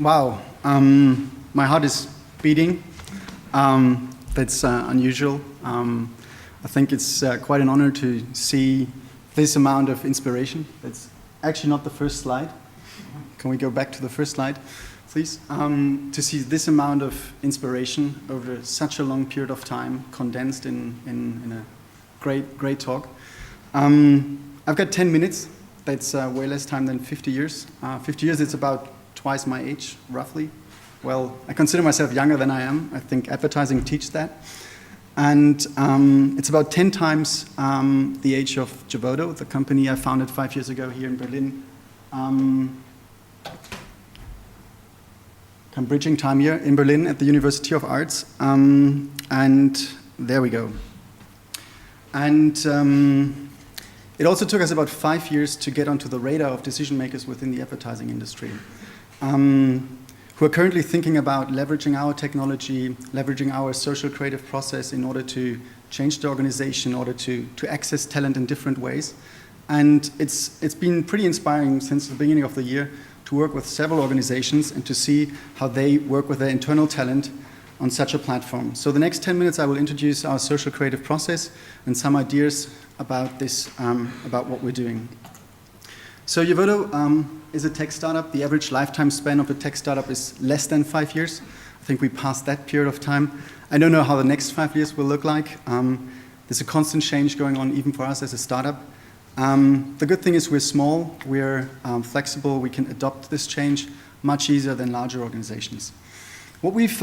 Wow, my heart is beating. That's unusual. I think it's quite an honor to see this amount of inspiration. That's actually not the first slide. Can we go back to the first slide, please? To see this amount of inspiration over such a long period of time, condensed in a great talk. I've got 10 minutes. That's way less time than 50 years. 50 years, it's about twice my age, roughly. Well, I consider myself younger than I am. I think advertising teaches that. And it's about 10 times the age of Jovoto, the company I founded 5 years ago here in Berlin. I'm bridging time here in Berlin at the University of Arts. And there we go. And it also took us about 5 years to get onto the radar of decision makers within the advertising industry, who are currently thinking about leveraging our technology, leveraging our social creative process in order to change the organization, in order to access talent in different ways. And it's been pretty inspiring since the beginning of the year to work with several organizations and to see how they work with their internal talent on such a platform. So the next 10 minutes I will introduce our social creative process and some ideas about this, about what we're doing. So Jovoto is a tech startup. The average lifetime span of a tech startup is less than 5 years. I think we passed that period of time. I don't know how the next 5 years will look like. There's a constant change going on even for us as a startup. The good thing is we're small, we're flexible, we can adopt this change much easier than larger organizations. What we've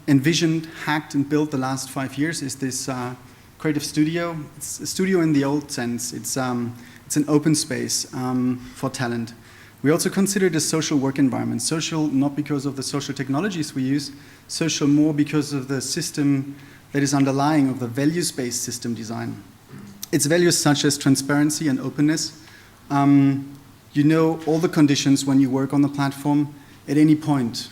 envisioned, hacked, and built the last 5 years is this creative studio. It's a studio in the old sense. It's an open space for talent. We also consider it a social work environment. Social not because of the social technologies we use, social more because of the system that is underlying of the values-based system design. It's values such as transparency and openness. You know all the conditions when you work on the platform at any point.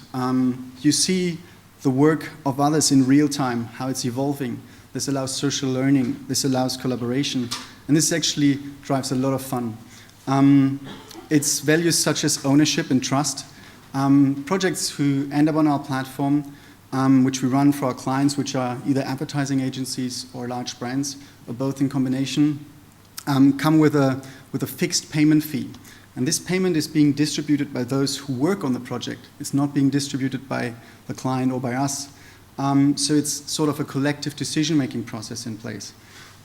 You see the work of others in real time, how it's evolving. This allows social learning, this allows collaboration, and this actually drives a lot of fun. It's values such as ownership and trust. Projects who end up on our platform, which we run for our clients, which are either advertising agencies or large brands, or both in combination, come with a fixed payment fee. And this payment is being distributed by those who work on the project. It's not being distributed by the client or by us. So it's sort of a collective decision-making process in place.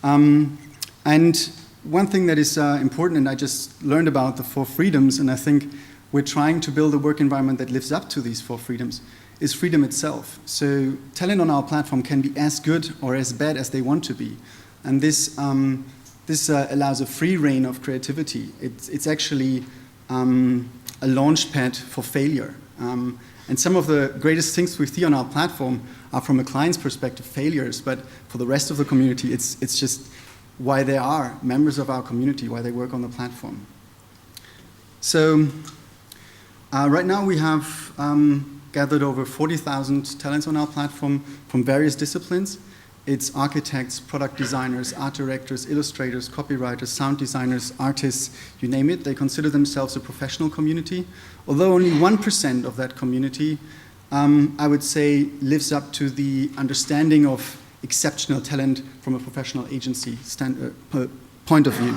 And one thing that is important, and I just learned about the 4 freedoms, and I think we're trying to build a work environment that lives up to these 4 freedoms, is freedom itself. So talent on our platform can be as good or as bad as they want to be. And this allows a free reign of creativity. It's actually a launch pad for failure. And some of the greatest things we see on our platform are, from a client's perspective, failures. But for the rest of the community, it's just why they are members of our community, why they work on the platform. So right now we have gathered over 40,000 talents on our platform from various disciplines. It's architects, product designers, art directors, illustrators, copywriters, sound designers, artists, you name it. They consider themselves a professional community. Although only 1% of that community, I would say, lives up to the understanding of exceptional talent from a professional agency point of view.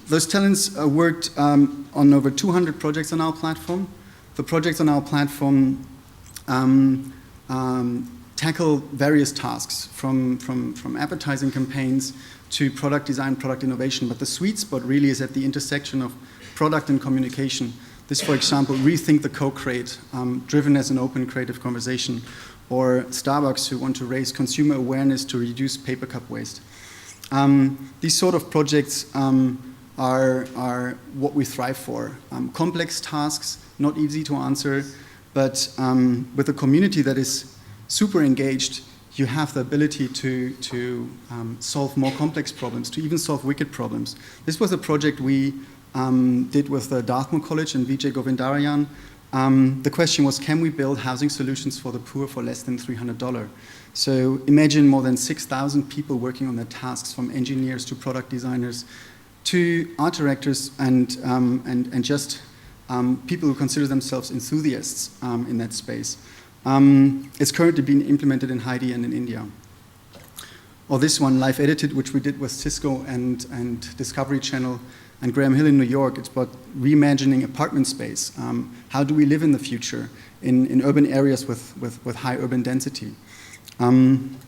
Those talents worked on over 200 projects on our platform. The projects on our platform tackle various tasks, from advertising campaigns to product design, product innovation. But the sweet spot really is at the intersection of product and communication. This, for example, Rethink the Co-Create, driven as an open creative conversation, or Starbucks, who want to raise consumer awareness to reduce paper cup waste. These sort of projects are what we thrive for. Complex tasks, not easy to answer, but with a community that is super engaged, you have the ability to solve more complex problems, to even solve wicked problems. This was a project we did with the Dartmouth College and Vijay Govindarayan. The question was, can we build housing solutions for the poor for less than $300? So imagine more than 6,000 people working on their tasks, from engineers to product designers to art directors and just people who consider themselves enthusiasts in that space. It's currently being implemented in Haiti and in India. Or this one, Live Edited, which we did with Cisco and Discovery Channel and Graham Hill in New York. It's about reimagining apartment space. How do we live in the future in urban areas with high urban density? And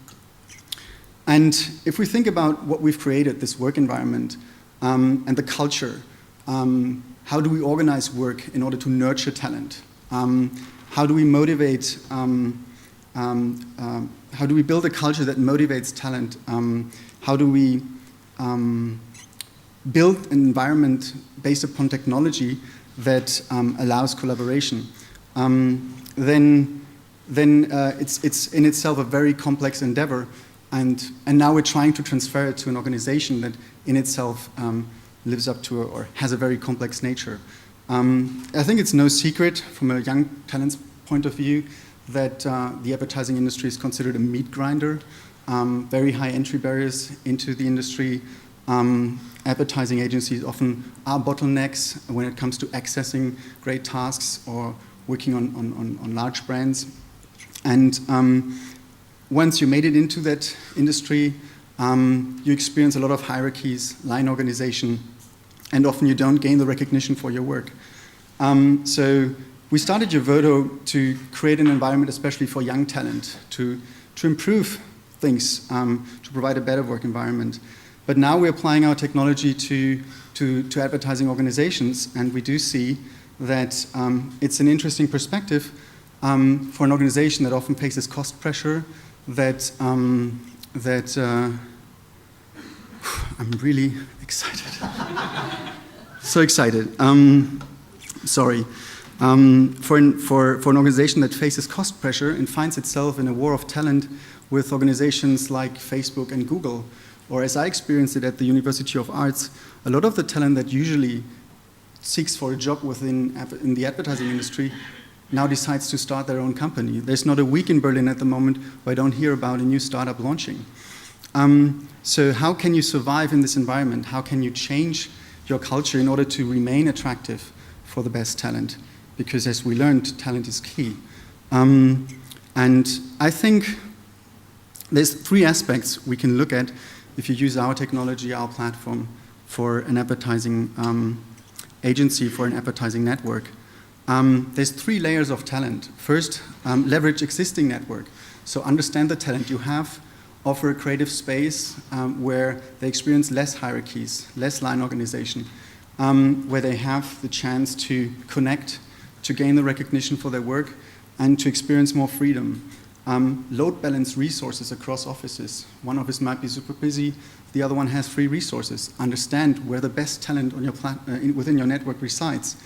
if we think about what we've created, this work environment, and the culture, how do we organize work in order to nurture talent? How do we motivate, how do we build a culture that motivates talent? How do we build an environment based upon technology that allows collaboration? Then it's in itself a very complex endeavor, and now we're trying to transfer it to an organization that in itself lives up to or has a very complex nature. I think it's no secret from a young talent's point of view that the advertising industry is considered a meat grinder, very high entry barriers into the industry. Advertising agencies often are bottlenecks when it comes to accessing great tasks or working on large brands. And once you made it into that industry, you experience a lot of hierarchies, line organization, and often you don't gain the recognition for your work. So we started jovoto to create an environment especially for young talent, to improve things, to provide a better work environment. But now we're applying our technology to advertising organizations, and we do see that it's an interesting perspective for an organization that often faces cost pressure, that I'm really excited. So excited. Sorry. For an organization that faces cost pressure and finds itself in a war of talent with organizations like Facebook and Google, or as I experienced it at the University of Arts, a lot of the talent that usually seeks for a job in the advertising industry now decides to start their own company. There's not a week in Berlin at the moment where I don't hear about a new startup launching. So how can you survive in this environment? How can you change your culture in order to remain attractive for the best talent? Because as we learned, talent is key. And I think there's 3 aspects we can look at if you use our technology, our platform, for an advertising agency, for an advertising network. There's 3 layers of talent. First, leverage existing network. So understand the talent you have, offer a creative space where they experience less hierarchies, less line organization, where they have the chance to connect, to gain the recognition for their work, and to experience more freedom. Load balance resources across offices. One office might be super busy, the other one has free resources. Understand where the best talent on your within your network resides.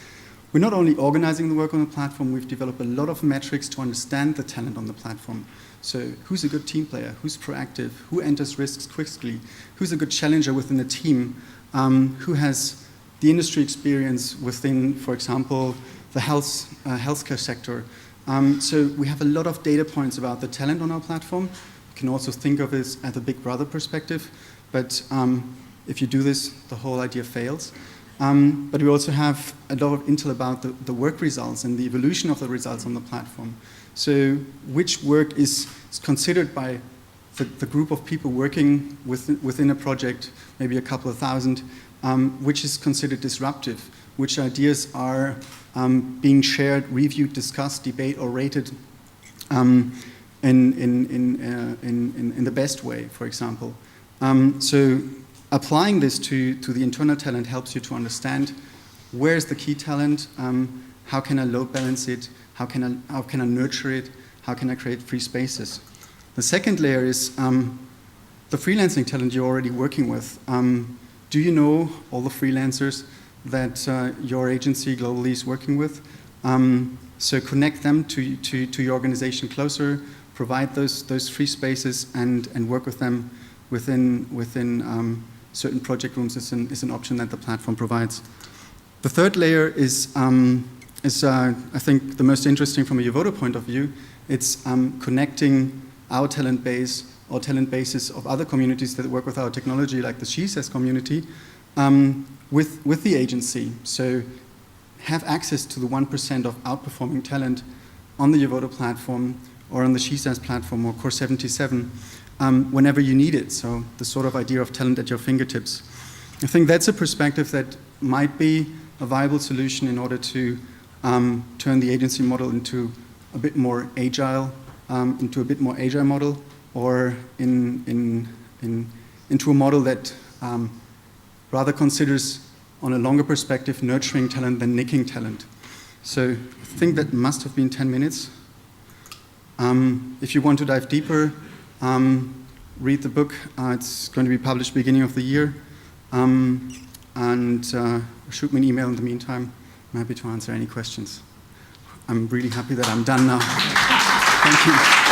We're not only organizing the work on the platform, we've developed a lot of metrics to understand the talent on the platform. So who's a good team player, who's proactive, who enters risks quickly, who's a good challenger within the team, who has the industry experience within, for example, the healthcare sector. So we have a lot of data points about the talent on our platform. You can also think of this as a big brother perspective, but if you do this, the whole idea fails. But we also have a lot of intel about the work results and the evolution of the results on the platform. So which work is considered by the group of people working within a project, maybe a couple of thousand, which is considered disruptive, which ideas are being shared, reviewed, discussed, debated, or rated in the best way, for example. So applying this to the internal talent helps you to understand where's the key talent, how can I load balance it, how can I nurture it, how can I create free spaces. The second layer is the freelancing talent you're already working with. Do you know all the freelancers that your agency globally is working with? So connect them to your organization closer, provide those free spaces, and work with them within certain project rooms is an option that the platform provides. The third layer is I think the most interesting from a jovoto point of view. It's connecting our talent base or talent bases of other communities that work with our technology, like the SheSays community, with the agency. So have access to the 1% of outperforming talent on the jovoto platform or on the SheSAS platform or Core 77 whenever you need it. So the sort of idea of talent at your fingertips. I think that's a perspective that might be a viable solution in order to turn the agency model into a bit more agile, model, or into a model that rather considers, on a longer perspective, nurturing talent than nicking talent. So I think that must have been 10 minutes. If you want to dive deeper, read the book. It's going to be published beginning of the year. And shoot me an email in the meantime. I'm happy to answer any questions. I'm really happy that I'm done now. Thank you.